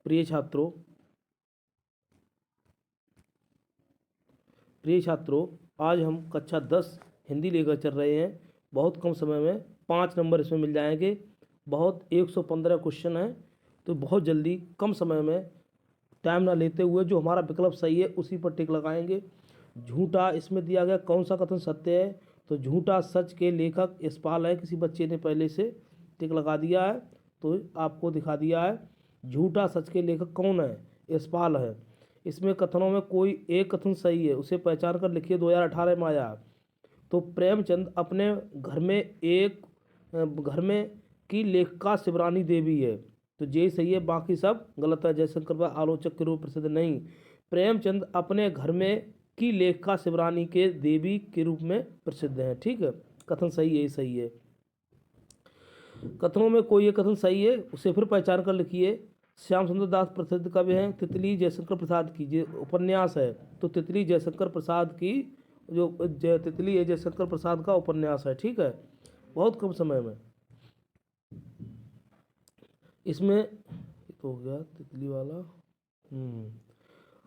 प्रिय छात्रों, आज हम कक्षा 10 हिंदी लेकर चल रहे हैं। बहुत कम समय में 5 नंबर इसमें मिल जाएंगे। बहुत 115 क्वेश्चन हैं, तो बहुत जल्दी कम समय में टाइम ना लेते हुए जो हमारा विकल्प सही है उसी पर टिक लगाएंगे। झूठा इसमें दिया गया कौन सा कथन सत्य है, तो झूठा सच के लेखक यशपाल है। किसी बच्चे ने पहले से टिक लगा दिया है तो आपको दिखा दिया है। झूठा सच के लेखक कौन है, यशपाल है। इसमें कथनों में कोई एक कथन सही है, उसे पहचान कर लिखिए। 2018 में आया। तो प्रेमचंद अपने घर में की लेखिका शिवरानी देवी है, तो ये सही है, बाकी सब गलत है। जयशंकर का आलोचक के रूप प्रसिद्ध नहीं। प्रेमचंद अपने घर में की लेखिका शिवरानी के देवी के रूप में प्रसिद्ध है। ठीक है, कथन सही है, सही है। कथनों में कोई एक कथन सही है, उसे फिर पहचान कर लिखिए। श्याम सुंदर दास प्रसिद्ध कवि हैं। तितली जयशंकर प्रसाद की जो उपन्यास है, तो तितली जयशंकर प्रसाद की जो तितली है जयशंकर प्रसाद का उपन्यास है। ठीक है, बहुत कम समय में इसमें तो हो गया तितली वाला।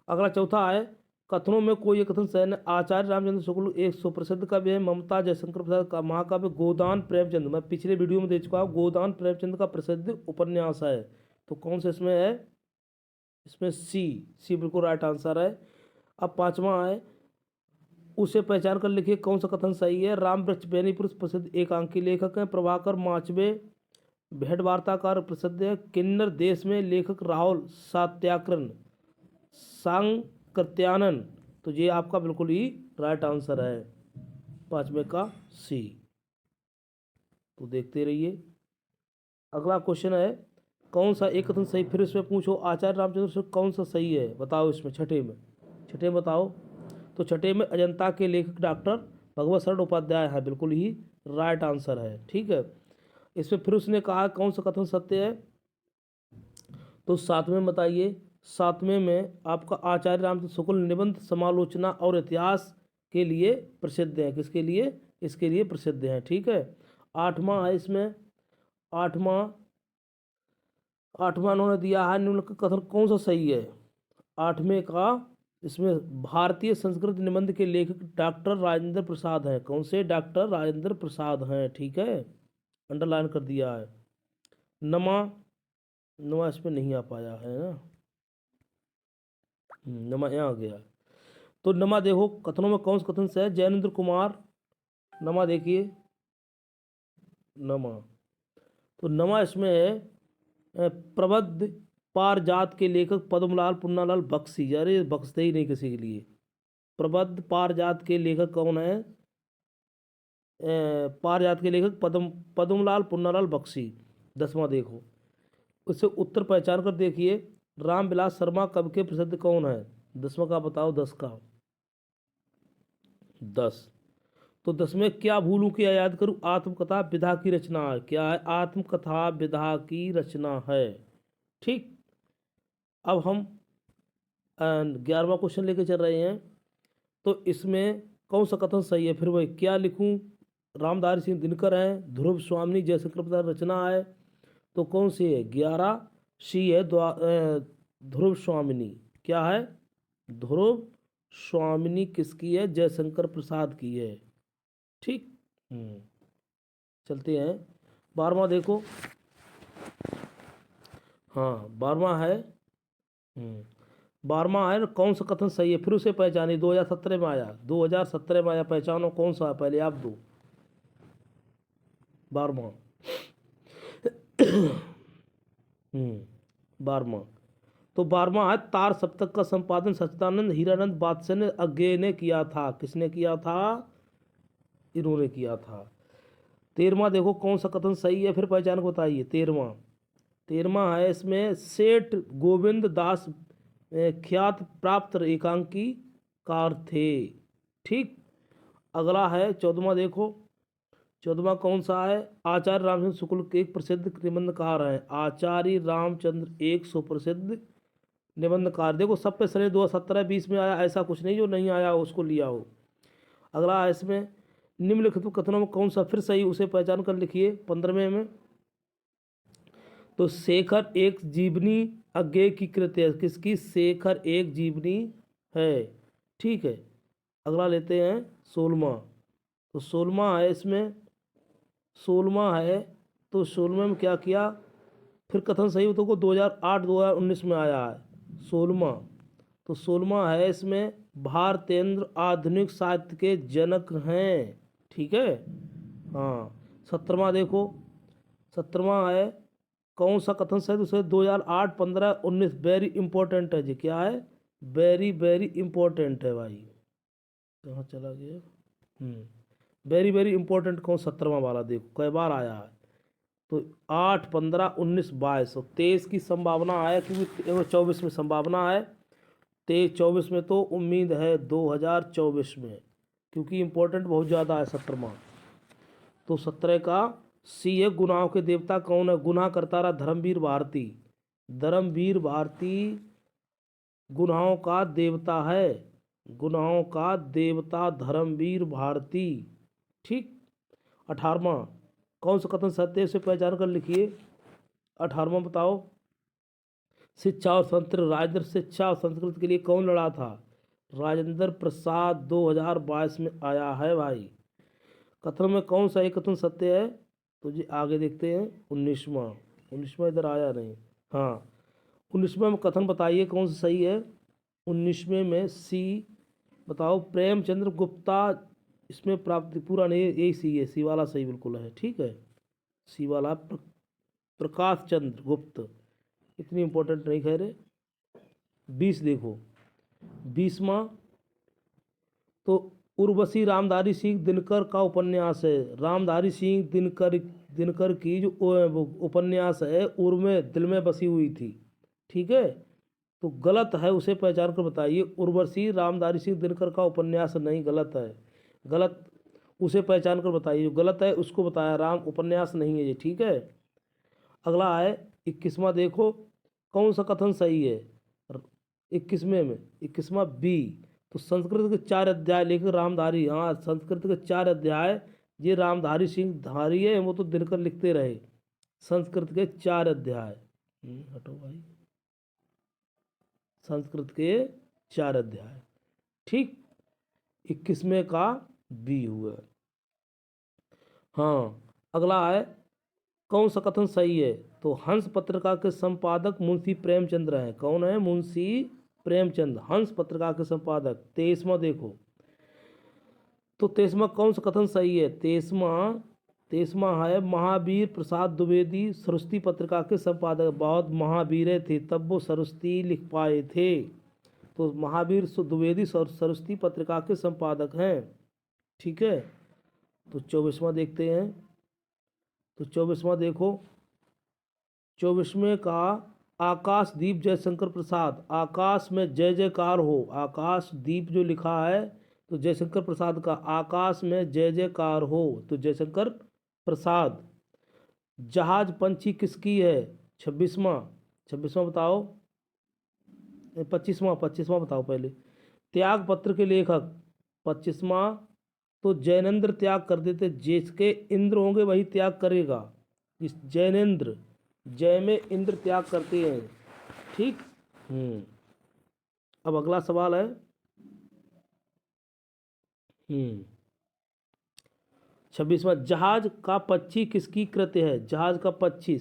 अगला चौथा है, कथनों में कोई एक कथन सही है। आचार्य रामचंद्र शुक्ल एक सुप्रसिद्ध कवि है। ममता जयशंकर प्रसाद का महाकाव्य गोदान प्रेमचंद, मैं पिछले वीडियो में दे चुका हूँ, गोदान प्रेमचंद का प्रसिद्ध उपन्यास है। तो कौन सा इसमें है, इसमें सी बिल्कुल राइट आंसर है। अब पांचवा है, उसे पहचान कर लिखिए कौन सा कथन सही है। राम वृक्ष बेनीपुर प्रसिद्ध एकांकी लेखक हैं। प्रभाकर माचवे भेड़ वार्ताकार प्रसिद्ध है। किन्नर देश में लेखक राहुल सात्याकरण सांकृत्यानन, तो ये आपका बिल्कुल ही राइट आंसर है, पांचवे का सी। तो देखते रहिए। अगला क्वेश्चन है, कौन सा एक कथन सही, फिर इसमें पूछो आचार्य रामचंद्र शुक्ल कौन सा सही है बताओ। इसमें छठे में बताओ। तो छठे में अजंता के लेखक डॉक्टर भगवत शरण उपाध्याय है, बिल्कुल ही राइट आंसर है। ठीक है, इसमें फिर उसने कहा कौन सा कथन सत्य है, तो सातवें में बताइए। सातवें में आपका आचार्य रामचंद्र शुक्ल निबंध समालोचना और इतिहास के लिए प्रसिद्ध है। किसके लिए, इसके लिए प्रसिद्ध है। ठीक है, आठवां है इसमें, आठवां उन्होंने दिया है निम्नलिखित कथन कौन सा सही है। आठवें का इसमें भारतीय संस्कृत निबंध के लेखक डॉक्टर राजेंद्र प्रसाद हैं। कौन से, डॉक्टर राजेंद्र प्रसाद हैं। ठीक है, अंडरलाइन कर दिया है। नमा इसमें नहीं आ पाया है ना, नमा यहाँ आ गया। तो नमा देखो कथनों में कौन सा कथन से है। जैनेन्द्र कुमार, नमा देखिए, नमा, तो नमा इसमें है प्रबद्ध पारजात के लेखक पद्मलाल पुन्नालाल बख्शी। अरे बख्शते ही नहीं किसी के लिए। प्रबद्ध पारजात के लेखक कौन है, पारजात के लेखक पद्मलाल पुन्नालाल बख्शी। 10वां देखो, उससे उत्तर पहचान कर देखिए। रामविलास शर्मा कवि के प्रसिद्ध कौन है। 10वां का बताओ, 10 का 10। तो 10 में क्या भूलूं क्या याद करूं, आत्मकथा विधा की रचना है। क्या है, आत्मकथा विधा की रचना है। ठीक, अब हम 11वां क्वेश्चन लेके चल रहे हैं। तो इसमें कौन सा कथन सही है, फिर वही क्या लिखूं। रामधारी सिंह दिनकर हैं। ध्रुव स्वामिनी जयशंकर प्रसाद रचना है, तो कौन सी है, 11 सी है, ध्रुव स्वामिनी। क्या है, ध्रुव स्वामिनी किसकी है, जयशंकर प्रसाद की है। ठीक, चलते हैं। 12वां देखो, हाँ 12वां है, 12वां है कौन सा कथन सही है, फिर उसे पहचानिए। 2017 में आया, 2017 में आया, पहचानो कौन सा है, पहले आप दो। 12वां 12वां, तो 12वां है तार सप्तक का संपादन सच्चिदानंद हीरानंद बादशाह ने अज्ञे ने किया था। किसने किया था, इन्होंने किया था। 13वां देखो कौन सा कथन सही है, फिर पहचान को बताइए। 13वां है इसमें सेठ गोविंद दास ख्यात प्राप्त एकांकी कार थे। ठीक, अगला है 14वां देखो। 14वां कौन सा है, आचार्य रामचंद्र शुक्ल के एक प्रसिद्ध निबंधकार हैं। आचार्य रामचंद्र एक सुप्रसिद्ध निबंधकार। देखो सब पे सरे 2017-20 में आया, ऐसा कुछ नहीं जो नहीं आया उसको लिया हो। अगला है इसमें निम्नलिखित कथनों में कौन सा फिर सही, उसे पहचान कर लिखिए। 15वें में, तो शेखर एक जीवनी अज्ञेय की कृति है किसकी? शेखर एक जीवनी है। ठीक है, अगला लेते हैं 16वां। तो 16वां है इसमें, 16वां है तो 16वें में क्या किया? फिर कथन सही हो तो को 2008-2019 में आया है 16वां। तो 16वां है इसमें, भारतेंद्र आधुनिक साहित्य के जनक हैं। ठीक है, हाँ। 17वां देखो, 17वां है कौन सा कथन सही? तो 2008, 15, 19 वेरी इंपॉर्टेंट है जी। क्या है? वेरी वेरी इंपॉर्टेंट है भाई। कहाँ चला गया? वेरी वेरी इंपॉर्टेंट कौन? 17वां वाला देखो कई बार आया है। तो 8, 15, 19, 22 और 23 की संभावना है, क्योंकि 24 में संभावना है। 23, 24 में तो उम्मीद है 2024 में, क्योंकि इम्पोर्टेंट बहुत ज़्यादा है 17वां। तो 17 का सी है, गुनाहों के देवता कौन है? गुनाह करता रहा धर्मवीर भारती। धर्मवीर भारती गुनाहों का देवता है, गुनाहों का देवता धर्मवीर भारती। ठीक। 18वां कौन सा कथन सत्य है? उसे पहचान कर लिखिए। 18वां बताओ। शिक्षा और संस्कृति, राजेंद्र शिक्षा और संस्कृति के लिए कौन लड़ा था? राजेंद्र प्रसाद 2022 में आया है भाई। कथन में कौन सा एक कथन सत्य है? तो जी आगे देखते हैं 19वां। 19वां इधर आया नहीं, हाँ। 19वें में कथन बताइए कौन सा सही है? 19वें में सी बताओ, प्रेमचंद्र गुप्ता इसमें प्राप्ति पूरा नहीं, यही सी है, सी वाला सही बिल्कुल है। ठीक है, सी वाला प्रकाश चंद्र गुप्त, इतनी इंपॉर्टेंट नहीं कह रहे। 20 देखो, 20वां तो उर्वशी रामधारी सिंह दिनकर का उपन्यास है। रामधारी सिंह दिनकर की जो उपन्यास है उर्मे दिल में बसी हुई थी। ठीक है, तो गलत है, उसे पहचान कर बताइए। उर्वशी रामधारी सिंह दिनकर का उपन्यास नहीं, गलत है, गलत। उसे पहचान कर बताइए, जो गलत है उसको बताया, राम उपन्यास नहीं है ये। ठीक है, अगला है 21वां देखो, कौन सा कथन सही है? 21वें में 21वां बी। तो संस्कृत के 4 अध्याय लेकर रामधारी, हाँ संस्कृत के 4 अध्याय ये रामधारी सिंह धारी है, वो तो दिनकर लिखते रहे। संस्कृत के 4 अध्याय, हटो भाई, संस्कृत के 4 अध्याय। ठीक, 21वें का बी हुआ। हाँ, अगला है कौन सा कथन सही है? तो हंस पत्रिका के संपादक मुंशी प्रेमचंद्र हैं। कौन है? मुंशी प्रेमचंद, हंस पत्रिका के संपादक। 23वां देखो, तो 23वां कौन सा कथन सही है? 23वां है महावीर प्रसाद द्विवेदी सरस्वती पत्रिका के संपादक। बहुत महावीर थे तब वो सरस्वती लिख पाए थे। तो महावीर द्विवेदी सरस्वती पत्रिका के संपादक हैं। ठीक है, तो 24वां देखते हैं। तो 24वां देखो, 24वें का आकाशदीप जयशंकर प्रसाद, आकाश में जय जयकार हो, आकाशदीप जो लिखा है तो जयशंकर प्रसाद का, आकाश में जय जयकार हो तो जयशंकर प्रसाद। जहाज पंछी किसकी है? 26वां, 26वां बताओ, 25वां बताओ पहले। त्याग पत्र के लेखक, 25वां तो जैनेन्द्र त्याग कर देते, जिसके इंद्र होंगे वही त्याग करेगा। इस जैनेन्द्र, जय में इंद्र त्याग करते हैं। ठीक। अब अगला सवाल है 26वां, जहाज का पक्षी किसकी कृति है? जहाज का पंछी,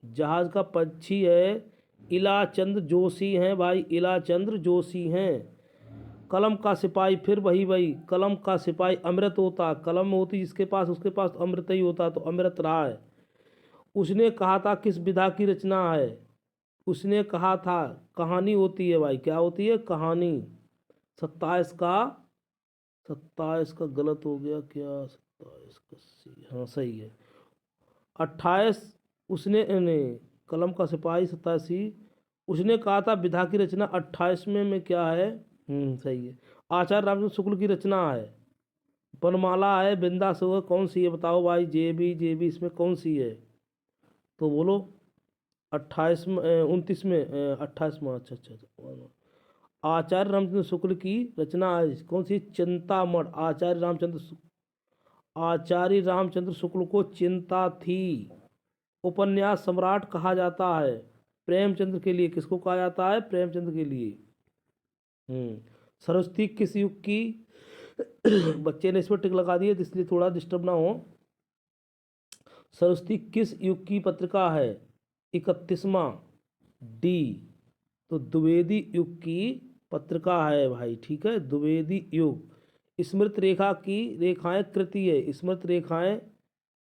जहाज का पक्षी है इलाचंद जोशी हैं भाई, इलाचंद्र जोशी हैं। कलम का सिपाही, फिर वही कलम का सिपाही अमृत होता, कलम होती जिसके पास उसके पास अमृत ही होता, तो अमृत रहा है। उसने कहा था किस विधा की रचना है? उसने कहा था कहानी होती है भाई। क्या होती है? कहानी। 27 का गलत हो गया क्या? 27 का सी, हाँ सही है। 28 उसने नहीं, कलम का सिपाही 87, उसने कहा था विधा की रचना 28वें में क्या है? सही है। आचार्य रामचंद्र शुक्ल की रचना है वनमाला है, बिंदा से कौन सी है बताओ भाई? जेबी इसमें कौन सी है? तो बोलो। 28 में 29 में 28 में, अच्छा। आचार्य रामचंद्र शुक्ल की रचना है कौन सी? चिंतामण। आचार्य रामचंद्र शुक्ल को चिंता थी, उपन्यास सम्राट कहा जाता है? प्रेमचंद्र के लिए। किसको कहा जाता है? प्रेमचंद्र के लिए। सरस्वती किस युग की बच्चे ने इसमें टिक लगा दिए तो इसलिए थोड़ा डिस्टर्ब ना हो। सरस्वती किस युग की पत्रिका है? 31वां। डी। तो द्विवेदी युग की पत्रिका है भाई, ठीक है, द्विवेदी युग। स्मृत रेखा की रेखाएं कृति है, स्मृत रेखाएं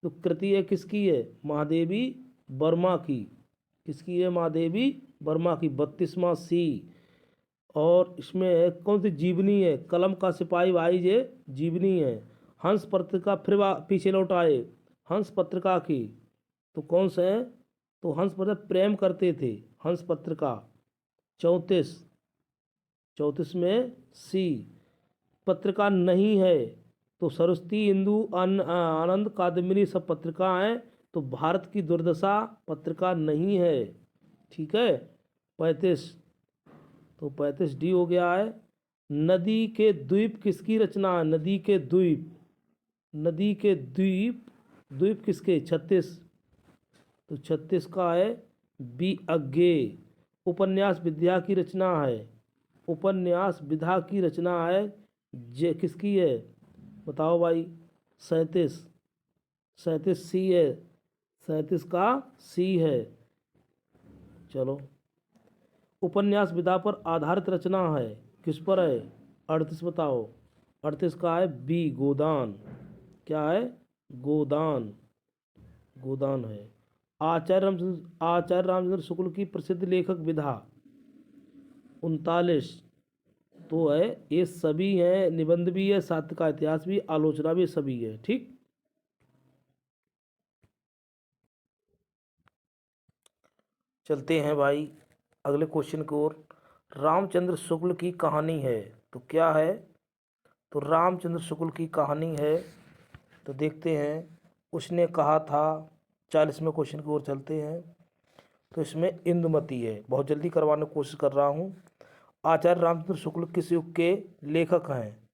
तो कृति है किसकी है? महादेवी वर्मा की। किसकी है? महादेवी वर्मा की। 32वां सी। और इसमें कौन सी जीवनी है? कलम का सिपाही भाई ये जीवनी है। हंस पत्रिका फिर पीछे लौट आए, हंस पत्रिका की तो कौन सा है? तो हंस पत्रिका प्रेम करते थे, हंस पत्रिका। 34 में सी। पत्रिका नहीं है तो सरस्वती, इंदु, आनंद, कादम्बिनी सब पत्रिका हैं, तो भारत की दुर्दशा पत्रिका नहीं है, ठीक है। 35, तो 35 डी हो गया है। नदी के द्वीप किसकी रचना है? नदी के द्वीप, नदी के द्वीप, द्वीप किसके? 36, तो 36 का है बी अज्ञे। उपन्यास विद्या की रचना है, उपन्यास विधा की रचना है जे किसकी है? बताओ भाई। 37, 37 सी है, 37 का सी है। चलो, उपन्यास विधा पर आधारित रचना है, किस पर है? 38 बताओ। 38 का है बी गोदान। क्या है? गोदान, गोदान है। आचार्य रामचंद्र शुक्ल की प्रसिद्ध लेखक विधा 39, तो है ये सभी हैं, निबंध भी है, साहित्य का इतिहास भी, आलोचना भी, सभी है, ठीक। चलते हैं भाई अगले क्वेश्चन की ओर। रामचंद्र शुक्ल की कहानी है तो क्या है? तो रामचंद्र शुक्ल की कहानी है तो देखते हैं। उसने कहा था, 40वें क्वेश्चन की ओर चलते हैं। तो इसमें इंदुमती है, बहुत जल्दी करवाने की कोशिश कर रहा हूँ। आचार्य रामचंद्र शुक्ल किस युग के लेखक हैं?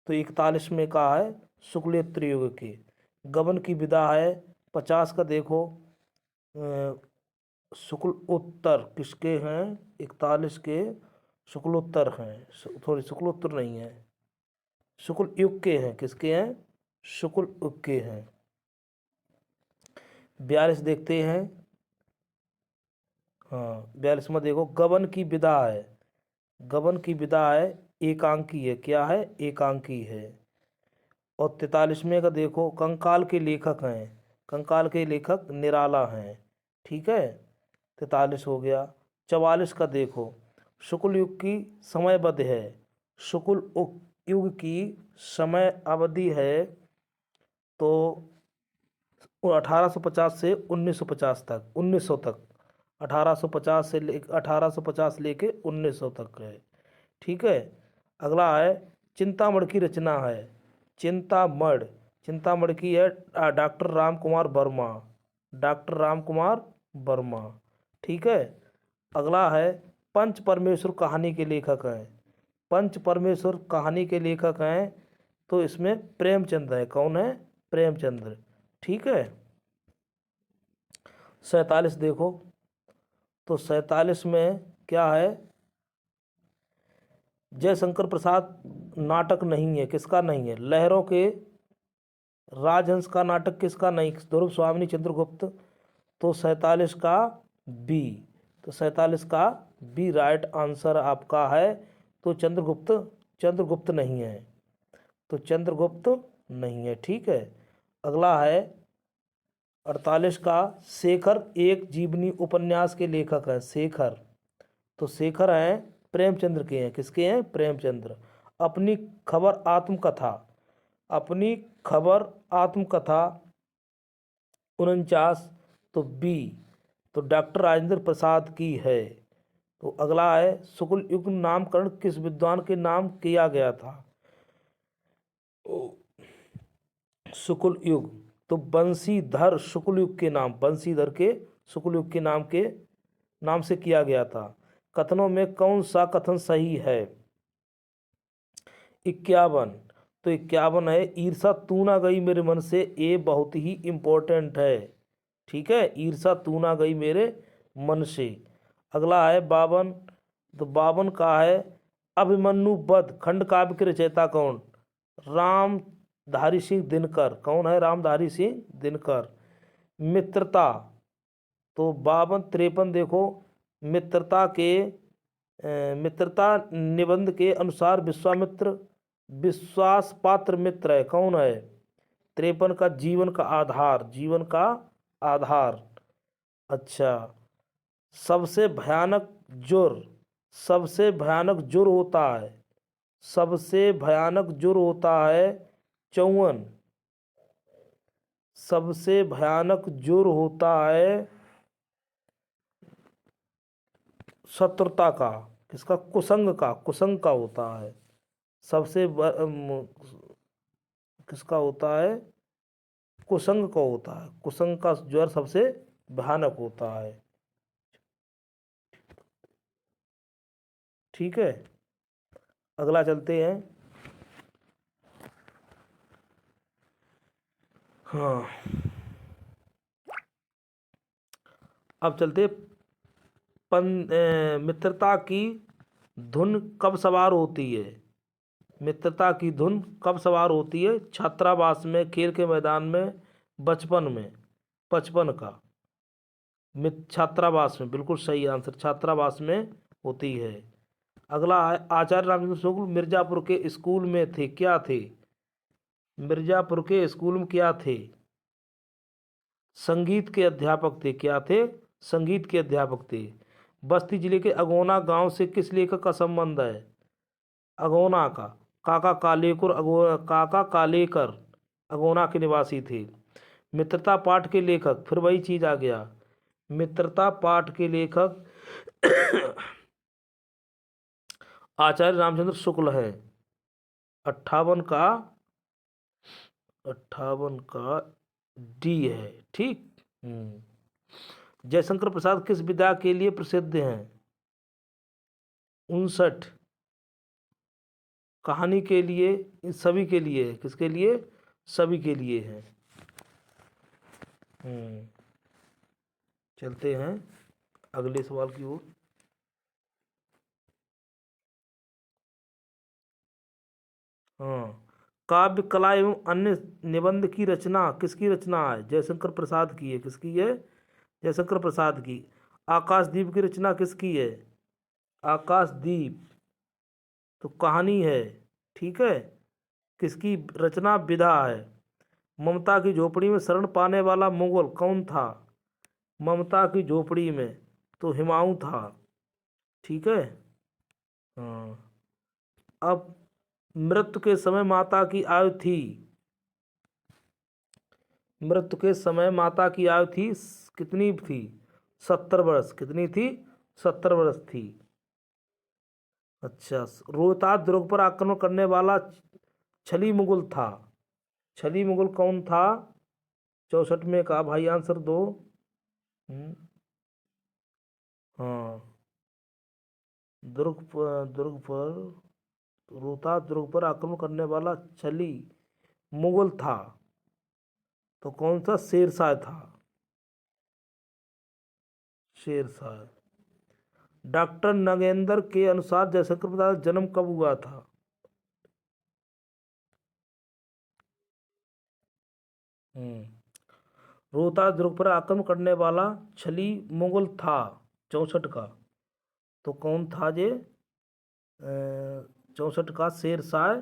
तो 41 में कहा है शुक्लेत्तर युग के। गबन की विधा है 50 का, देखो शुक्ल उत्तर किसके हैं? 41 के शुक्लोत्तर हैं, थोड़ी शुक्लोत्तर नहीं है, शुक्ल युग के हैं। किसके हैं? शुक्ल युग के हैं। 42 देखते हैं। हाँ, 42 में देखो गबन की विधा है, गबन की विधा है एकांकी है। क्या है? एकांकी है। और 43 में का देखो कंकाल के लेखक हैं, कंकाल के लेखक निराला हैं, ठीक है। 43 हो गया। 44 का देखो शुक्ल युग की समयबद्ध है, शुक्ल युग की समय अवधि है तो 1850 से 1950 तक, 1900 तक, 1850 से 1850 लेके 1900 तक है, ठीक है। अगला है चिंतामण की रचना है, चिंतामण, चिंतामण की है डॉक्टर राम कुमार वर्मा, डॉक्टर राम कुमार वर्मा, ठीक है। अगला है पंच परमेश्वर कहानी के लेखक हैं, पंच परमेश्वर कहानी के लेखक हैं तो इसमें प्रेमचंद्र है। कौन है? प्रेमचंद्र, ठीक है। 47 देखो, तो 47 में क्या है? जयशंकर प्रसाद नाटक नहीं है, किसका नहीं है? लहरों के राजहंस का नाटक किसका नहीं? ध्रुव स्वामिनी चंद्रगुप्त, तो 47 का बी, तो 47 का बी राइट आंसर आपका है। तो चंद्रगुप्त, चंद्रगुप्त नहीं है, तो चंद्रगुप्त नहीं है, ठीक है। अगला है 48 का शेखर एक जीवनी उपन्यास के लेखक हैं, शेखर, तो शेखर हैं प्रेमचंद्र के हैं। किसके हैं? प्रेमचंद्र। अपनी खबर आत्मकथा, अपनी खबर आत्मकथा 49, तो बी, तो डॉक्टर राजेंद्र प्रसाद की है। तो अगला है शुक्ल युग नामकरण किस विद्वान के नाम किया गया था? शुक्ल युग, तो बंशीधर शुक्ल युग के नाम, बंशीधर के शुक्ल युग के नाम से किया गया था। कथनों में कौन सा कथन सही है? 51, तो 51 है ईर्षा तू ना गई मेरे मन से, ये बहुत ही इम्पोर्टेंट है, ठीक है, ईर्षा तू ना गई मेरे मन से। अगला है 52। तो 52 का है अभिमन्यु वध खंड काव्य के रचयिता कौन? रामधारी सिंह दिनकर। कौन है रामधारी सिंह दिनकर? मित्रता, तो 52 53 देखो, मित्रता के मित्रता निबंध के अनुसार विश्वामित्र विश्वास पात्र मित्र है। कौन है? 53 का जीवन का आधार, जीवन का आधार। अच्छा, सबसे भयानक जुर, सबसे भयानक जुर होता है, सबसे भयानक जुर होता है 54। सबसे भयानक जुर होता है शत्रुता का। किसका? कुसंग का, कुसंग का होता है। सबसे किसका होता है? कुसंग का होता है। कुसंग का ज्वर सबसे भयानक होता है। ठीक है, अगला चलते हैं। हाँ, अब चलते मित्रता की धुन कब सवार होती है? मित्रता की धुन कब सवार होती है? छात्रावास में, खेल के मैदान में, बचपन में? 55 का छात्रावास में, बिल्कुल सही आंसर, छात्रावास में होती है। अगला है आचार्य रामचंद्र शुक्ल मिर्जापुर के स्कूल में थे, क्या थे? मिर्जापुर के स्कूल में क्या थे? संगीत के अध्यापक थे। क्या थे? संगीत के अध्यापक थे। बस्ती जिले के अगोना गांव से किस लेखक का संबंध है? अगोना का काका कालेकर, काका कालेकर अगोना के निवासी थे। मित्रता पाठ के लेखक, फिर वही चीज आ गया, मित्रता पाठ के लेखक आचार्य रामचंद्र शुक्ल हैं। 58 का, 58 का डी है। ठीक। जयशंकर प्रसाद किस विधा के लिए प्रसिद्ध हैं? 59 कहानी के लिए, सभी के लिए, किसके लिए? सभी के लिए है। चलते हैं अगले सवाल की ओर। हाँ, काव्य कला एवं अन्य निबंध की रचना किसकी रचना है? जयशंकर प्रसाद की है। किसकी है? जयशंकर प्रसाद की। आकाशदीप की रचना किसकी है? आकाशदीप तो कहानी है। ठीक है, किसकी रचना? विधा है। ममता की झोपड़ी में शरण पाने वाला मुगल कौन था? ममता की झोपड़ी में तो हुमायूं था। ठीक है। हाँ, अब मृत्यु के समय माता की आयु थी, मृत्यु के समय माता की आयु थी कितनी थी? 70 वर्ष। कितनी थी? 70 वर्ष थी। अच्छा, रोहतास दुर्ग पर आक्रमण करने वाला छली मुगल था। छली मुगल कौन था? 64 में का भाई आंसर दो। हाँ, दुर्ग पर रोहतास दुर्ग पर आक्रमण करने वाला छली मुगल था, तो कौन सा? शेरशाह था। शेरशाह। डॉक्टर नगेंद्र के अनुसार जयशंकर प्रसाद का जन्म कब हुआ था? रोहतास दुर्ग पर आक्रमण करने वाला छली मुगल था 64 का, तो कौन था ये? 64 का शेरशाह,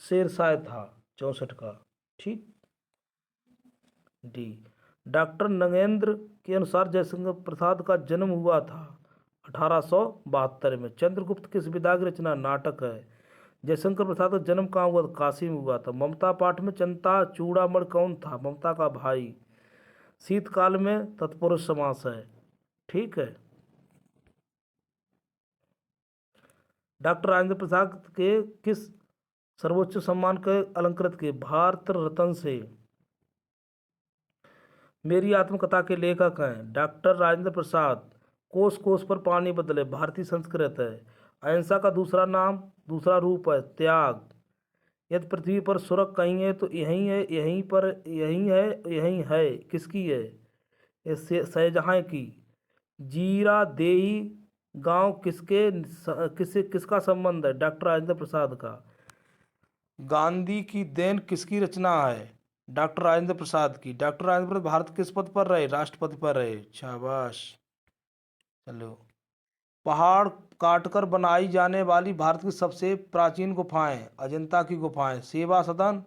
शेरशाह था 64 का। ठीक। डी। डॉक्टर नगेंद्र के अनुसार जयशंकर प्रसाद का जन्म हुआ था 1872 में। चंद्रगुप्त किस विधा की रचना? नाटक है। जयशंकर प्रसाद का जन्म कहाँ हुआ? काशी में हुआ था। ममता पाठ में चंता चूड़ामणि कौन था? ममता का भाई। शीतकाल में तत्पुरुष समास है। ठीक है। डॉक्टर राजेंद्र प्रसाद के किस सर्वोच्च सम्मान के अलंकृत के? भारत रत्न से। मेरी आत्मकथा के लेखक हैं डॉक्टर राजेंद्र प्रसाद। कोस कोस पर पानी बदले भारतीय संस्कृत है। अहिंसा का दूसरा नाम, दूसरा रूप है त्याग। यदि पृथ्वी पर स्वर्ग कहीं है तो यहीं है, यहीं पर, यहीं है, यहीं है, किसकी है? इससे शाहजहां की। जीरा देही गांव किसका संबंध है? डॉक्टर राजेंद्र प्रसाद का। गांधी की देन किसकी रचना है? डॉक्टर राजेंद्र प्रसाद की। डॉक्टर राजेंद्र प्रसाद भारत किस पद पर रहे? राष्ट्रपति पर रहे। शाबाश। चलो, पहाड़ काटकर बनाई जाने वाली भारत की सबसे प्राचीन गुफाएं। अजंता की गुफाएं। सेवा सदन।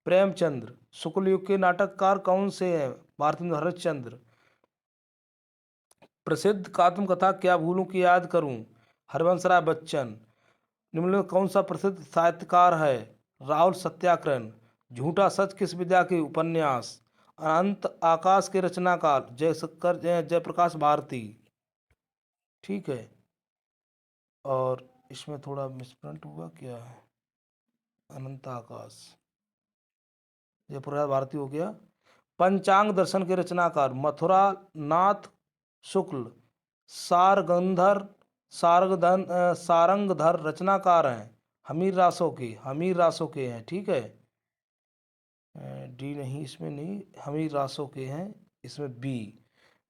प्रेमचंद्र। शुक्ल युग के नाटककार कौन से हैं? भारतेंद्र हरिश्चंद्र। प्रसिद्ध कात्म कथा क्या भूलूं कि याद करूं? हरवंश राय बच्चन। निम्न में कौन सा प्रसिद्ध साहित्यकार है? राहुल सत्याग्रह। झूठा सच किस विद्या के उपन्यास? अनंत आकाश के रचनाकार जयप्रकाश भारती। ठीक है। और इसमें थोड़ा मिसप्रिंट हुआ क्या है? अनंत आकाश जयप्रकाश भारती हो गया। पंचांग दर्शन के रचनाकार मथुरा नाथ शुक्ल। सारंगधर रचनाकार हैं हमीर रासो के हैं। ठीक है। डी नहीं, इसमें नहीं, हमीर रासो के हैं। इसमें बी।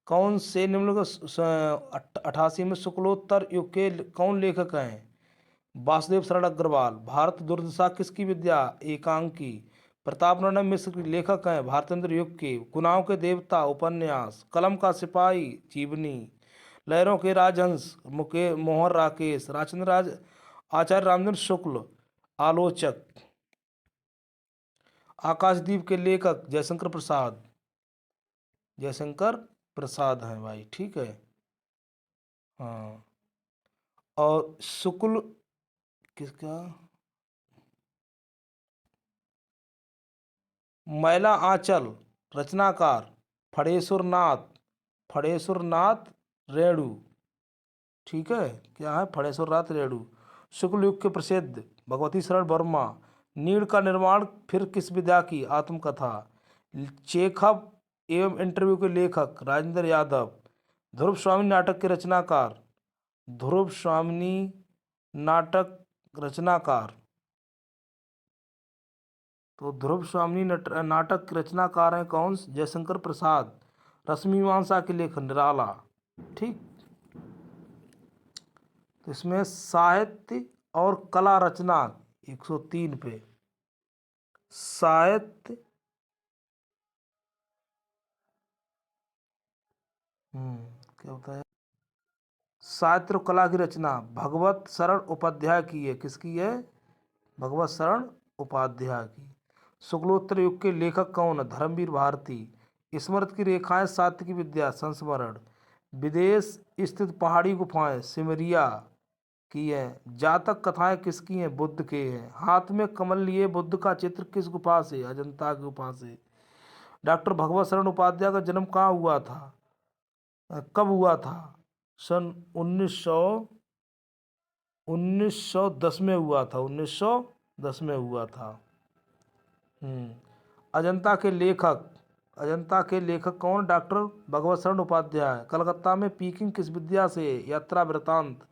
कौन से निम्नलिखित 88 में शुक्लोत्तर युग के कौन लेखक हैं? वासुदेव शरण अग्रवाल। भारत दुर्दशा किसकी विद्या? एकांकी। प्रताप नारायण मिश्र के लेखक हैं भारतेंद्र युग के। गुनाहों के देवता उपन्यास। कलम का सिपाही जीवनी। लहरों के राजहंस मोहन राकेश। आचार्य रामचंद्र शुक्ल आलोचक। आकाशदीप के लेखक जयशंकर प्रसाद हैं भाई। ठीक है। हाँ। और शुक्ल किसका? मैला आंचल रचनाकार फणेश्वर नाथ रेणु। ठीक है। क्या है? फणेश्वर नाथ रेणु। शुक्ल युग के प्रसिद्ध भगवती शरण वर्मा। नीड़ का निर्माण फिर किस विद्या की? आत्मकथा। चेखव एवं इंटरव्यू के लेखक राजेंद्र यादव। ध्रुव स्वामी नाटक के रचनाकार। ध्रुव स्वामिनी नाटक रचनाकार। तो ध्रुव स्वामिनी नाटक के रचनाकार हैं कौन? जयशंकर प्रसाद। रश्मिमीमांसा के लेखक निराला। ठीक। तो इसमें साहित्य और कला रचना 103 पे। साहित्य क्या होता है? साहित्य और कला की रचना भगवत शरण उपाध्याय की है। किसकी है? भगवत शरण उपाध्याय की। शुक्लोत्तर युग के लेखक कौन है? धर्मवीर भारती। स्मृति की रेखाएं सात्य की विद्या संस्मरण। विदेश स्थित पहाड़ी गुफाएं सिमरिया की है। जातक कथाएं किसकी हैं? बुद्ध के हैं। हाथ में कमल लिए बुद्ध का चित्र किस गुफा से? अजंता की गुफा से। डॉक्टर भगवत शरण उपाध्याय का जन्म कहाँ हुआ था? कब हुआ था? सन 1910 में हुआ था। 1910 में हुआ था। अजंता के लेखक कौन? डॉक्टर भगवत शरण उपाध्याय। कलकत्ता में पीकिंग किस विद्या से? यात्रा वृतांत।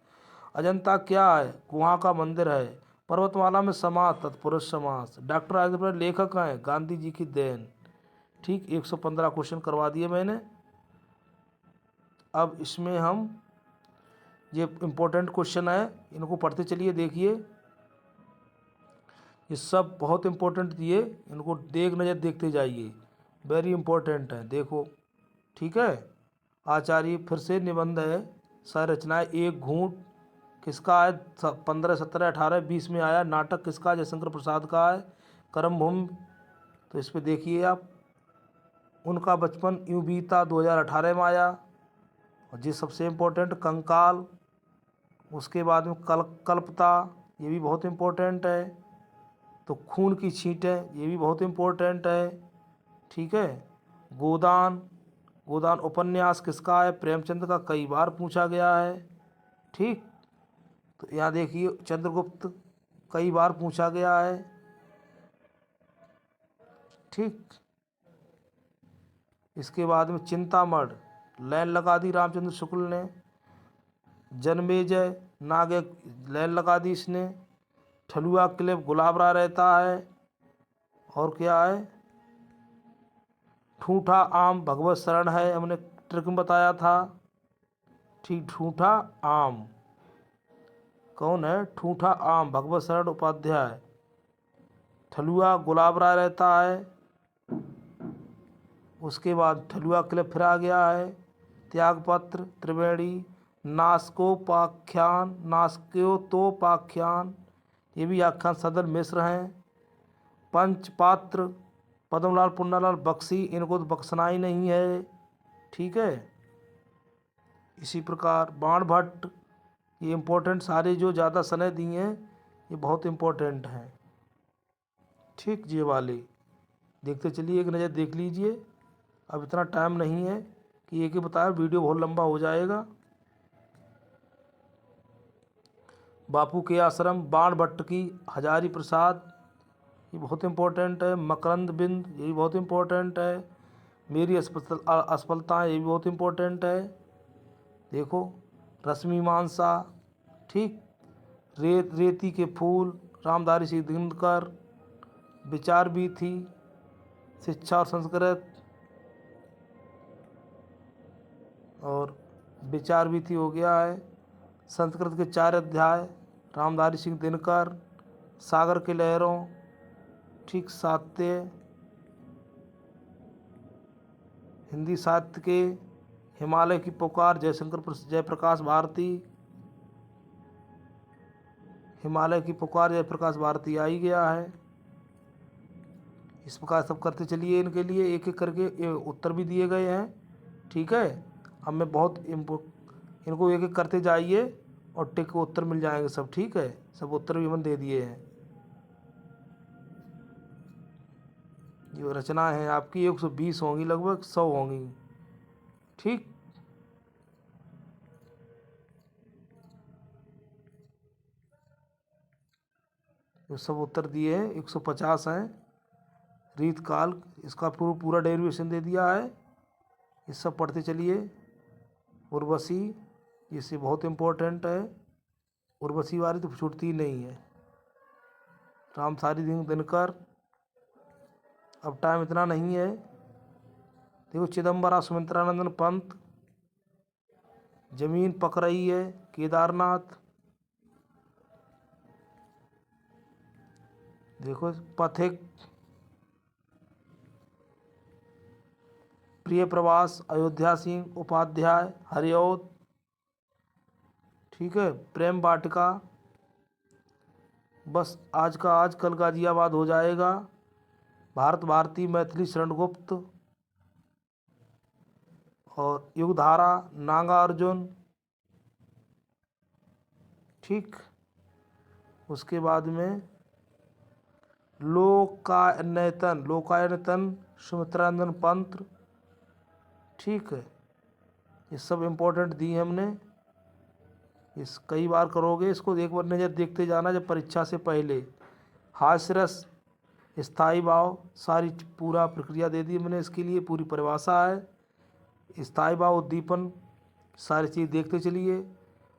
अजंता क्या है? कुहा का मंदिर है। पर्वतमाला में समास तत्पुरुष समास। डॉक्टर राजेंद्र लेखक हैं गांधी जी की देन। ठीक। 115 क्वेश्चन करवा दिए मैंने। अब इसमें हम ये इम्पोर्टेंट क्वेश्चन है, इनको पढ़ते चलिए। देखिए, ये सब बहुत इम्पोर्टेंट दिए, इनको देखते जाइए। वेरी इम्पोर्टेंट है, देखो। ठीक है। आचार्य फिर से निबंध है। संरचनाएं। एक घूंट किसका है? 15, 17, 18, 20 में आया। नाटक किसका? जयशंकर प्रसाद का है। कर्मभूमि। तो इस पर देखिए आप। उनका बचपन यूं बीता 2018 में आया। और जी सबसे इम्पोर्टेंट कंकाल। उसके बाद में कल्पता, ये भी बहुत इम्पोर्टेंट है। तो खून की छींटें, ये भी बहुत इम्पोर्टेंट है। ठीक है। गोदान उपन्यास किसका है? प्रेमचंद का, कई बार पूछा गया है। ठीक। तो यहाँ देखिए, चंद्रगुप्त कई बार पूछा गया है। ठीक। इसके बाद में चिंतामढ़ लाइन लगा दी रामचंद्र शुक्ल ने। जन्मेजय नागे लाइन लगा दी इसने। ठलुआ क्लिप गुलाबरा रहता है। और क्या है? ठूठा आम भगवत शरण है, हमने ट्रिक में बताया था। ठीक, ठूठा आम कौन है? ठूठा आम भगवत शरण उपाध्याय। ठलुआ गुलाब राय रहता है। उसके बाद ठलुआ क्लिप फिर आ गया है। त्यागपत्र त्रिवेणी, नास्कोपाख्यान, नास्कोतोपाख्यान, ये भी आख्यान सदर मिश्र हैं। पंचपात्र पद्मलाल पुन्नालाल बख्शी, इनको तो बख्शना ही नहीं है। ठीक है। इसी प्रकार बाण भट्ट, ये इम्पोर्टेंट सारे जो ज़्यादा सनह दिए हैं ये बहुत इम्पोर्टेंट हैं। ठीक, ये वाले देखते चलिए, एक नज़र देख लीजिए। अब इतना टाइम नहीं है कि एक ही बताया, वीडियो बहुत लंबा हो जाएगा। बापू के आश्रम, बाण भट्ट की हजारी प्रसाद, ये बहुत इम्पोर्टेंट है। मकरंद बिंद, ये भी बहुत इम्पोर्टेंट है। मेरी असफलताएँ, ये भी बहुत इम्पोर्टेंट है। देखो, रश्मि मानसा, ठीक, रेती के फूल, रामधारी सिंह दिनकर, विचार भी थी, शिक्षा और संस्कृत, और विचार भी थी हो गया है। संस्कृत के 4 अध्याय, रामधारी सिंह दिनकर, सागर के लहरों, ठीक, साहित्य, हिंदी साहित्य के हिमालय की पुकार, जयप्रकाश भारती, हिमालय की पुकार जयप्रकाश भारती आ ही गया है। इस प्रकार सब करते चलिए। इनके लिए एक एक करके उत्तर भी दिए गए हैं। ठीक है। अब मैं इनको एक एक करते जाइए और टिक उत्तर मिल जाएंगे सब। ठीक है, सब उत्तर भी हमने दे दिए हैं। जो रचना है आपकी 120 होंगी, लगभग 100 होंगी। ठीक, जो सब उत्तर दिए हैं 150 हैं। रीतकाल, इसका पूरा डेरिवेशन दे दिया है। ये सब पढ़ते चलिए। उर्वशी, इससे बहुत इम्पोर्टेंट है। उर्वशी वाली तो छूटती ही नहीं है। रामधारी सिंह दिनकर, अब टाइम इतना नहीं है। देखो, चिदम्बरा सुमित्रानंदन पंत, जमीन पक रही है, केदारनाथ, देखो, पथिक, प्रिय प्रवास, अयोध्या सिंह उपाध्याय, हरिऔध, ठीक है, प्रेम वाटिका, बस आज का आज, कल गाजियाबाद हो जाएगा। भारत भारती, मैथिली शरण गुप्त, और युगधारा, नागा अर्जुन, ठीक। उसके बाद में लोकायतन सुमित्रानंदन पंत, ठीक है। ये सब इम्पोर्टेंट दी हमने। इस कई बार करोगे इसको, एक बार नज़र देखते जाना जब परीक्षा से पहले। हास्यरस, स्थायी भाव, सारी पूरा प्रक्रिया दे दी मैंने, इसके लिए पूरी परिभाषा है। स्थायी भाव, उद्दीपन, सारी चीज़ देखते चलिए।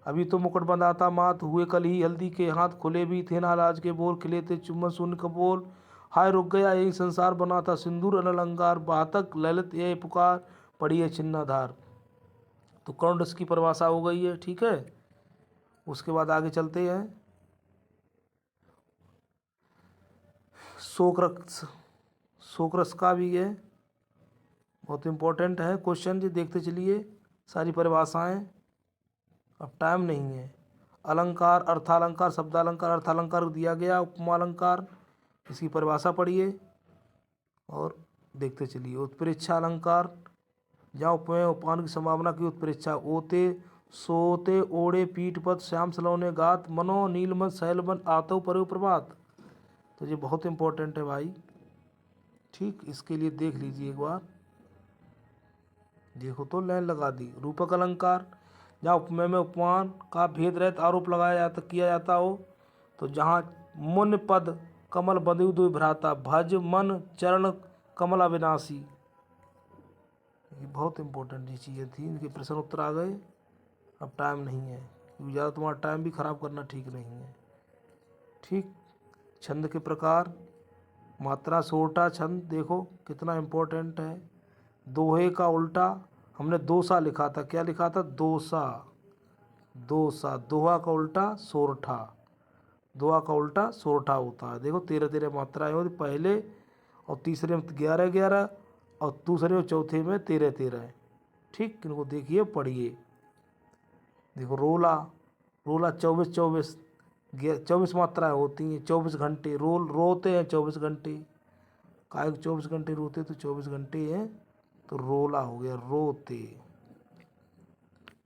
अभी तो मुकुट बंधाता मात, हुए कल ही हल्दी के हाथ, खुले भी थे ना लाज के बोल, खिले थे चुम्बन शून्य का बोल, हाय रुक गया यही संसार बना था, सिंदूर अलंकार, बातक ललित ये पुकार, पड़ी है छिन्नाधार। तो कौंडस की परिभाषा हो गई है। ठीक है। उसके बाद आगे चलते हैं। सोक्रस का भी है, बहुत इम्पोर्टेंट है क्वेश्चन जी, देखते चलिए सारी परिभाषाएं। अब टाइम नहीं है। अलंकार, अर्थालंकार, शब्दालंकार, अर्थालंकार दिया गया, उपमा अलंकार, इसकी परिभाषा पढ़िए और देखते चलिए। उत्प्रेक्षा अलंकार, जहाँ उपमेय उपमान की संभावना की उत्प्रेक्षा, ओते सोते ओढ़े पीठपत, श्याम सलोने गात, मनो नीलमत शैलबन आतो परो प्रभात। तो ये बहुत इम्पोर्टेंट है भाई। ठीक, इसके लिए देख लीजिए एक बार। देखो तो लाइन लगा दी। रूपक अलंकार, जहाँ उपमेय में उपमान का भेद रहित आरोप किया जाता हो, तो जहाँ मुन पद कमल बंधु दुई भ्राता, भज मन चरण कमल अविनाशी। ये बहुत इम्पोर्टेंट ये चीज़ें थी, इनके प्रश्न उत्तर आ गए। अब टाइम नहीं है, क्योंकि ज़्यादा तुम्हारा टाइम भी ख़राब करना ठीक नहीं है। ठीक। छंद के प्रकार, मात्रा सोटा छंद, देखो कितना इम्पोर्टेंट है। दोहे का उल्टा हमने दोसा लिखा था, क्या लिखा था? दोसा। दोसा। दोहा का उल्टा सोरठा। दोहा का उल्टा सोरठा होता है। देखो 13 मात्राएं होती, पहले और तीसरे में 11 और दूसरे और चौथे में 13। ठीक, इनको देखिए पढ़िए। देखो रोला। रोला 24 24 मात्राएं होती हैं, 24 घंटे। रोते हैं 24 घंटे। काय 24 घंटे रोते, तो 24 घंटे हैं, तो रोला हो गया रोते।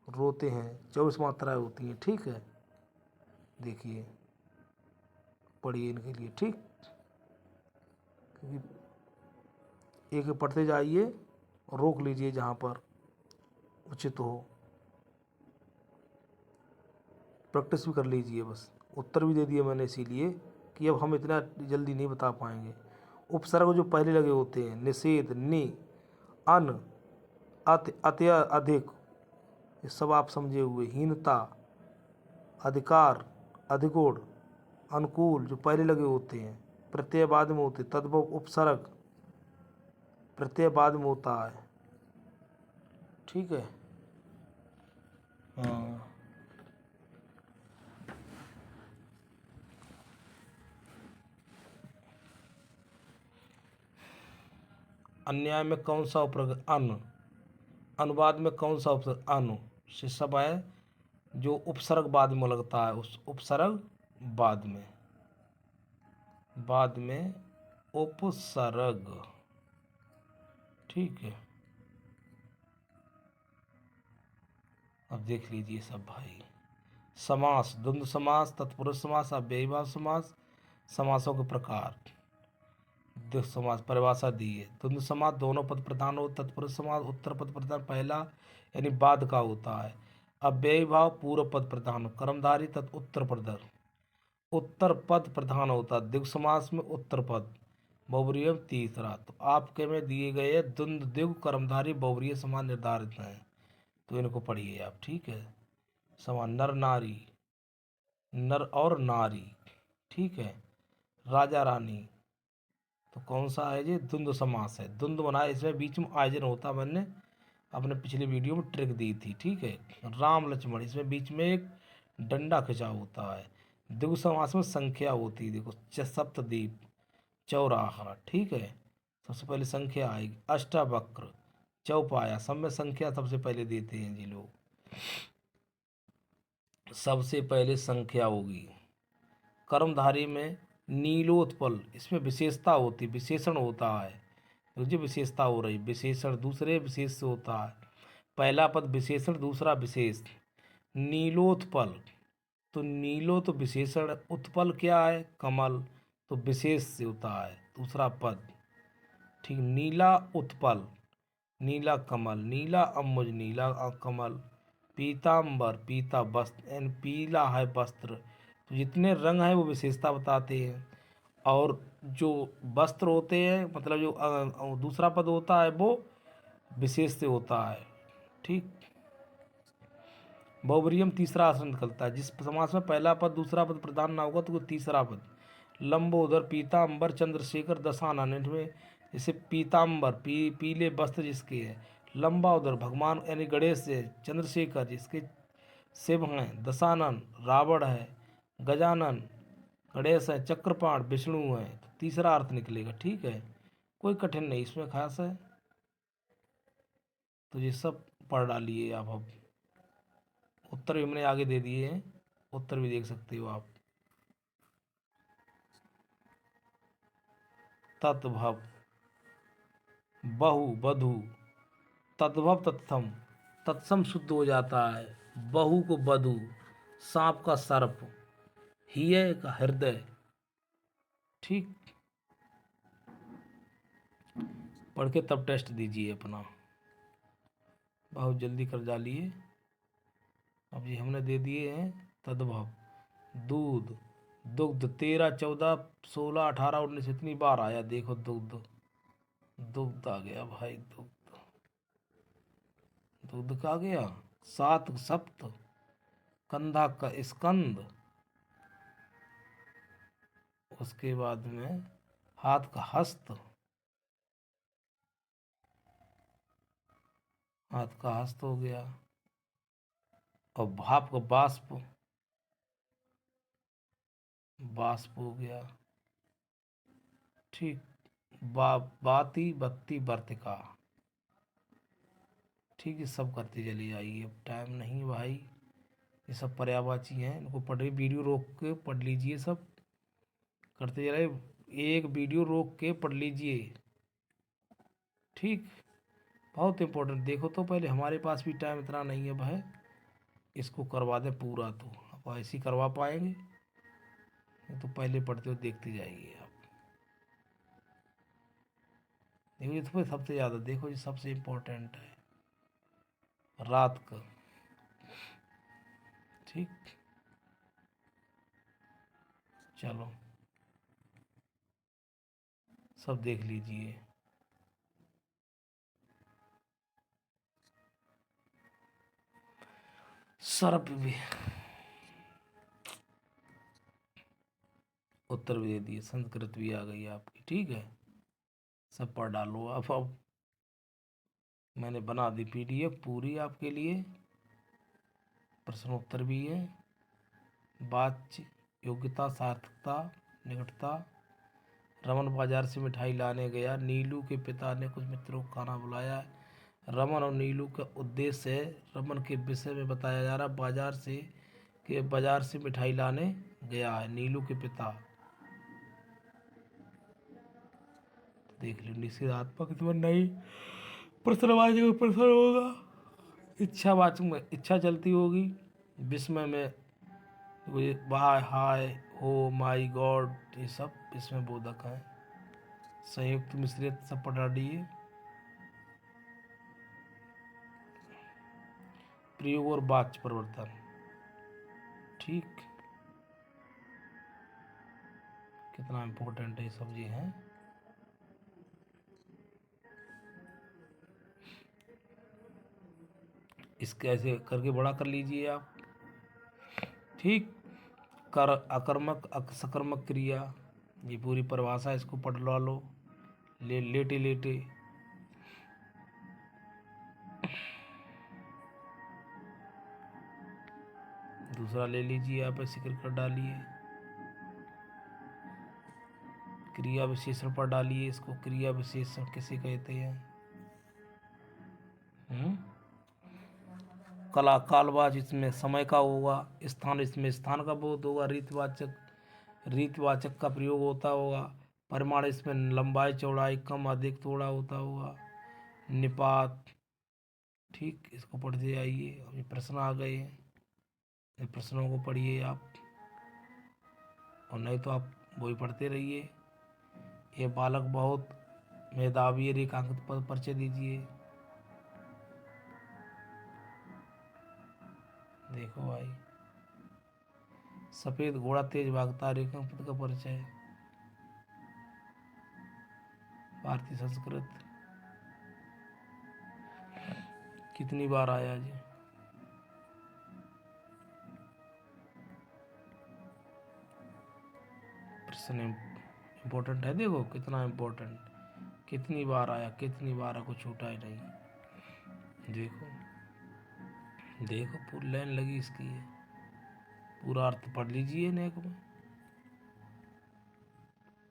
रोते हैं 24 मात्राएं होती हैं। ठीक है, देखिए पढ़िए इनके लिए। ठीक, क्योंकि एक पढ़ते जाइए और रोक लीजिए जहाँ पर उचित हो, प्रैक्टिस भी कर लीजिए। बस उत्तर भी दे दिए मैंने इसीलिए कि अब हम इतना जल्दी नहीं बता पाएंगे। उपसर्ग जो पहले लगे होते हैं, निषेध, नि, अन, अत, अत्य, अधिक, ये सब आप समझे हुए। हीनता, अधिकार, अधिगुण, अनुकूल जो पहले लगे होते हैं, प्रत्यय बाद में होते, तद्भव उपसर्ग प्रत्यय बाद में होता है। ठीक है, हाँ। अन्याय में कौन सा उपसर्ग? अन। अनुवाद में कौन सा उपसर्ग? अनु। से सब है जो उपसर्ग बाद में लगता है, उस उपसर्ग बाद में। बाद में उपसर्ग। ठीक है, अब देख लीजिए सब भाई। समास, द्वंद्व समास, तत्पुरुष समास, अव्ययीभाव समास, समासों के प्रकार। द्वंद्व समास परिभाषा दी है। द्वंद्व समास दोनों पद प्रधान हो। तत्पुरुष समास उत्तर पद प्रधान पहला यानी बाद का होता है। अव्ययीभाव पूर्व पद प्रधान हो। कर्मधारी तत् उत्तर प्रधान, उत्तर पद प्रधान होता है। द्विगु समास में उत्तर पद बहुव्रीहि तीसरा। तो आपके में दिए गए द्वंद्व द्विगु कर्मधारी बहुव्रीहि समान निर्धारित हैं, तो इनको पढ़िए आप। ठीक है, समान नर नारी, नर और नारी। ठीक है, राजा रानी, तो कौन सा है ये? द्वंद्व समास है। द्वंद्व बनाए, इसमें बीच में आयोजन होता, मैंने अपने पिछले वीडियो में ट्रिक दी थी। ठीक है, राम लक्ष्मण, इसमें बीच में एक डंडा खिंचा होता है। द्विगु समास में संख्या होती है। देखो सप्तद्वीप, चौराहा। ठीक है, सबसे पहले संख्या आएगी। अष्टावक्र, चौपाया, सब में संख्या सबसे पहले देते हैं जी लोग, सबसे पहले संख्या होगी। कर्मधारी में नीलोत्पल, इसमें विशेषता होती, विशेषण होता है। जो विशेषता हो रही, विशेषण दूसरे विशेष से होता है। पहला पद विशेषण, दूसरा विशेष। नीलोत्पल, तो नीलो तो विशेषण, उत्पल क्या है? कमल, तो विशेष से होता है दूसरा पद। ठीक, नीला उत्पल, नीला कमल, नीला अम्बुज, नीला कमल। पीताम्बर, पीता वस्त्र, यानी पीला है वस्त्र। तो जितने रंग हैं वो विशेषता बताते हैं। और जो वस्त्र होते हैं, मतलब जो दूसरा पद होता है वो विशेष से होता है। ठीक, बहुव्रीहि तीसरा आसन निकलता है। जिस समास में पहला पद दूसरा पद प्रधान ना होगा तो वो तीसरा पद। लंबोदर, पीताम्बर, चंद्रशेखर, दशानन, इनमें जैसे पीताम्बर पीले वस्त्र जिसके है। लंबा उदर भगवान यानी गणेश से। चंद्रशेखर जिसके शिव हैं। दशानन रावण है। गजानन गणेश है। चक्रपाण विष्णु है। तो तीसरा अर्थ निकलेगा। ठीक है, कोई कठिन नहीं इसमें खास है, तो ये सब पढ़ डालिए आप। अब उत्तर भी हमने आगे दे दिए हैं, उत्तर भी देख सकते हो आप। तत्भव, बहु बधु, तद्भव तत्सम, तत्सम शुद्ध हो जाता है। बहु को बधु, सांप का सर्प, हिय का हृदय। ठीक, पढ़ के तब टेस्ट दीजिए अपना, बहुत जल्दी कर डालिए। अब ये हमने दे दिए हैं तद्भव। दूध, दुग्ध 13 14 16 18 19 इतनी बार आया। देखो दुग्ध, दुग्ध आ गया भाई, दुग्ध, दुग्ध का आ गया। सात सप्त, कंधा का स्कंद, उसके बाद में हाथ का हस्त, हाथ का हस्त हो गया। और भाप का बाष्प, बाष्प हो गया। ठीक। बाती बत्ती वर्तिका। ठीक है, सब करते चले जाइए, अब टाइम नहीं भाई। ये सब पर्यायवाची हैं, इनको पढ़ रही, वीडियो रोक के पढ़ लीजिए, सब करते चले। एक वीडियो रोक के पढ़ लीजिए। ठीक। बहुत इम्पोर्टेंट। देखो तो पहले, हमारे पास भी टाइम इतना नहीं है भाई, इसको करवा दें पूरा, तो आप ऐसे ही करवा पाएंगे। ये तो पहले पढ़ते हो, देखते जाइए आप। देखो ये तो सबसे ज़्यादा, देखो ये सबसे इम्पोर्टेंट है, रात का। ठीक। चलो, सब देख लीजिए। सर्प भी, उत्तर भी दे दिए, संस्कृत भी आ गई आपकी। ठीक है, सब पढ़ डालो अब मैंने बना दी पीडीएफ पूरी आपके लिए। प्रश्नोत्तर भी है। वाच्य, योग्यता, सार्थकता, निकटता। रमन बाजार से मिठाई लाने गया। नीलू के पिता ने कुछ मित्रों को खाना बुलाया। रमन और नीलू का उद्देश्य है, रमन के विषय में बताया जा रहा, बाजार से मिठाई लाने गया है नीलू के पिता। देख लो, निषेधात्मक इसमें नहीं, प्रश्नवाचक में प्रश्न होगा। इच्छावाचक में इच्छा चलती होगी। विस्मय में वाह, हाय, ओ माई गॉड, ये सब इसमें बोधक है। संयुक्त मिश्रित सब पढ़ा दिए। प्रयोग और वाच्य परिवर्तन। ठीक। कितना इम्पोर्टेंट है ये सब, ये है। इसके ऐसे करके बड़ा कर लीजिए आप। ठीक। कर, अकर्मक, सकर्मक क्रिया, ये पूरी परिभाषा, इसको पढ़ लो। लेटे लेटे। दूसरा ले लीजिए आप, ऐसे कर डालिए। क्रिया विशेषण पर डालिए इसको। क्रिया विशेषण किसे कहते हैं? कला, कालवाच इसमें समय का होगा। स्थान, इसमें स्थान का बोध होगा। रीतवाचक का प्रयोग होता होगा। परिमाण, इसमें लंबाई चौड़ाई, कम अधिक थोड़ा होता होगा। निपात। ठीक, इसको पढ़ते जाइए। अभी प्रश्न आ गए हैं, इन प्रश्नों को पढ़िए आप, और नहीं तो आप वही पढ़ते रहिए। ये बालक बहुत मेधावी, रेखांकित पर परिचय दीजिए। देखो भाई, सफेद घोड़ा तेज भागता, रेखांकित का परिचय। भारतीय संस्कृत कितनी बार आया जी? प्रश्न इम्पोर्टेंट है, देखो कितना इम्पोर्टेंट, कितनी बार आया, कितनी बार को छूटा ही नहीं। देखो देखो, पूरी लाइन लगी इसकी है। पूरा अर्थ पढ़ लीजिए नेक में।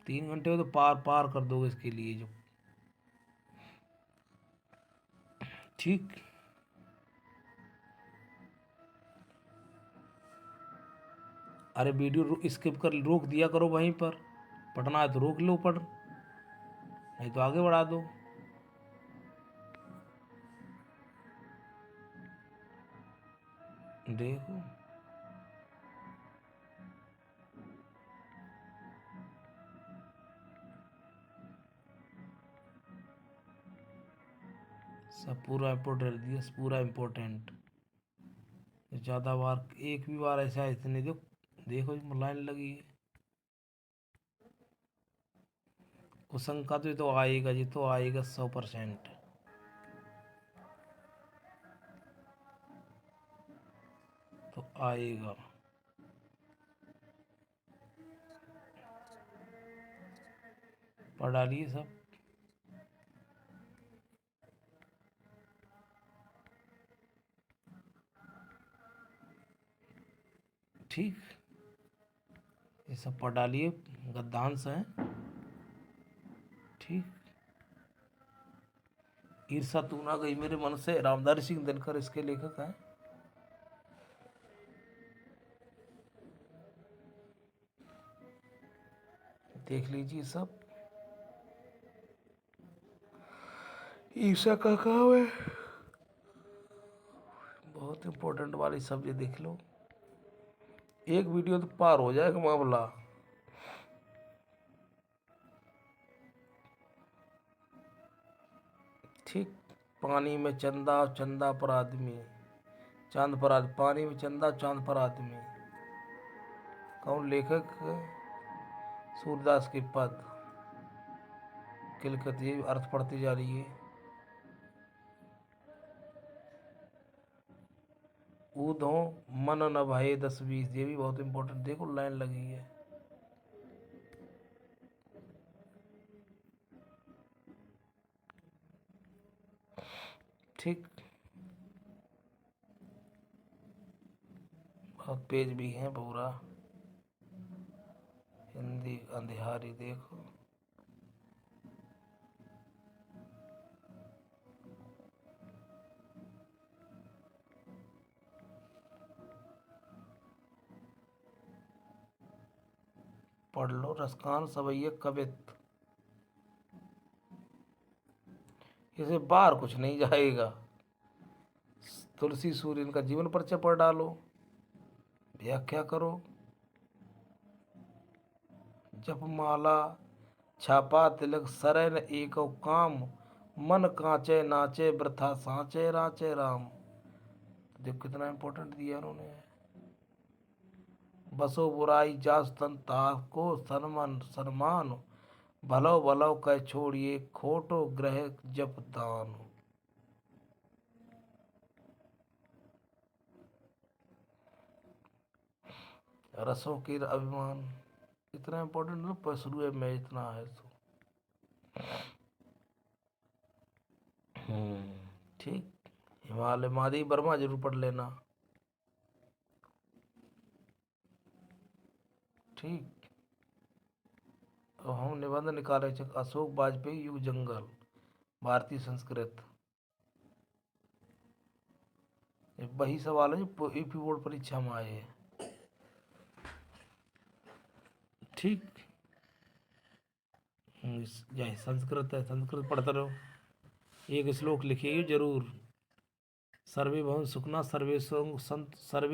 3 घंटे में तो पार पार कर दोगे इसके लिए जो। ठीक। अरे वीडियो स्किप कर, रोक दिया करो वहीं पर। पढ़ना है तो रोक लो, पढ़, नहीं तो आगे बढ़ा दो। देखो, सब पूरा इम्पोर्टेंट दिया, पूरा इम्पोर्टेंट। ज़्यादा बार, एक भी बार ऐसा इतने देखो लाइन लगी है। कुसंग का तो ये तो आएगा, ये तो आएगा 100%। तो आएगा। पढ़ डालिए सब। ठीक, ये सब पढ़ डालिए, गद्यांश है। ठीक, ईर्षा तू ना गई मेरे मन से, रामधारी सिंह दिनकर इसके लेखक हैं। देख लीजिए सब, ईर्षा का काम है, बहुत इंपॉर्टेंट वाली सब ये देख लो, एक वीडियो तो पार हो जाएगा मामला। ठीक, पानी में चंदा, चंदा पर आदमी, चांद पर आदमी, पानी में चंदा, चांद पर आदमी। कौन लेखक? सूरदास के पद। किलकत, ये अर्थ पढ़ती जा रही है। ऊधो मन न भाए 10-20, ये भी बहुत इंपॉर्टेंट, देखो लाइन लगी है। ठीक, बहुत पेज भी है पूरा, हिंदी अंधियारी देखो। पढ़ लो, रसखान सवैया कवित, इसे बाहर कुछ नहीं जाएगा। तुलसी सूर्य, इनका जीवन परिचय पढ़ डालो, व्याख्या करो। जपमाला, छापा तिलक, सरन एको काम, मन कांचे नाचे वृथा सांचे राचे राम। देखो कितना इंपॉर्टेंट दिया उन्होंने। बसो बुराई जास तन को सन्मान सन्मान, भलो भलो कह छोड़िए खोटो ग्रह जप दान। रसों की अभिमान, इतना इंपॉर्टेंट ना, पर शुरू है में इतना है तो। ठीक, हिमालय मादी वर्मा जरूर पढ़ लेना। ठीक, तो हम निबंध निकाले अशोक वाजपेयी युग जंगल, भारतीय संस्कृत। वही सवाल है जो यूपी बोर्ड परीक्षा में आए हैं। ठीक, जय संस्कृत है, संस्कृत पढ़ते रहो। एक श्लोक लिखिए जरूर, सर्वे भवन सुखना, सर्वे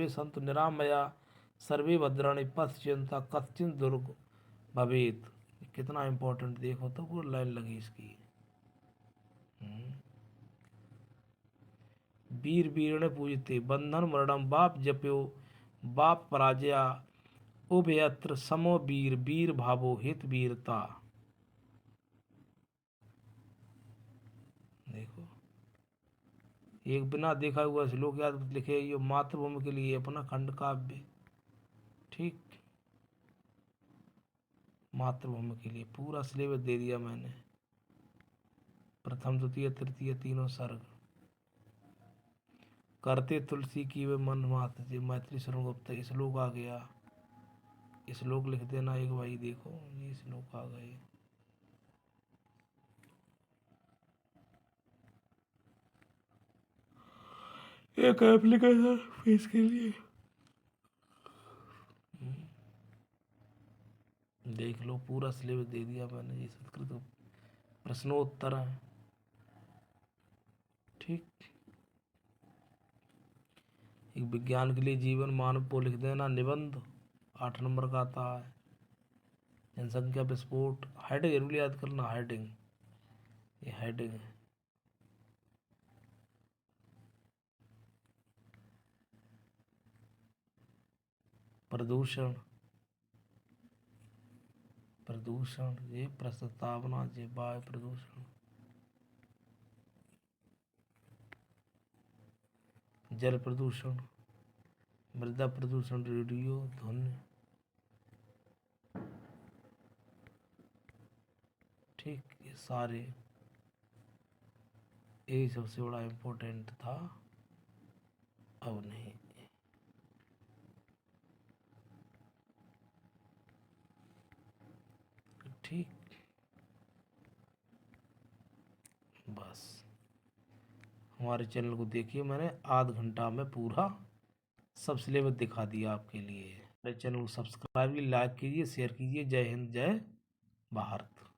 संत निरामया, सर्वे भद्राणि पश्यन्ता कश्चिन दुर्ग भवेत। कितना इंपॉर्टेंट देखो तो, पूरी लाइन लगी इसकी। वीर वीरणे पूजते, बंधन मरणम बाप जप्यो, बाप पराजया, उभयत्र समो वीर, वीर भावो हित वीरता। देखो, एक बिना देखा हुआ श्लोक याद लिखे, ये मातृभूमि के लिए अपना खंड काव्य। ठीक, मातृभूमि के लिए पूरा सिलेबस दे दिया मैंने, प्रथम द्वितीय तृतीय तीनों सर्ग। करते तुलसी की वे मन मात, जी मैथिली शरण गुप्त, श्लोक आ गया, श्लोक लिख देना एक भाई, देखो ये श्लोक आ गए। एक एप्लीकेशन फीस के लिए देख लो, पूरा सिलेबस दे दिया मैंने, ये संस्कृत प्रश्नोत्तर है। ठीक, एक विज्ञान के लिए जीवन मानव को लिख देना, निबंध 8 नंबर का आता है। जनसंख्या विस्फोट, हेडिंग जरूर याद करना, हेडिंग, ये हेडिंग है। प्रदूषण, प्रदूषण ये प्रस्तावना, ये वायु प्रदूषण, जल प्रदूषण, मृदा प्रदूषण, रेडियो ध्वनि। ठीक, ये सारे, यही सबसे बड़ा इम्पोर्टेंट था, अब नहीं। ठीक, बस हमारे चैनल को देखिए, मैंने आध घंटा में पूरा सब सिलेबस दिखा दिया आपके लिए। मेरे चैनल को सब्सक्राइब कीजिए, लाइक कीजिए, शेयर कीजिए। जय हिंद, जय भारत।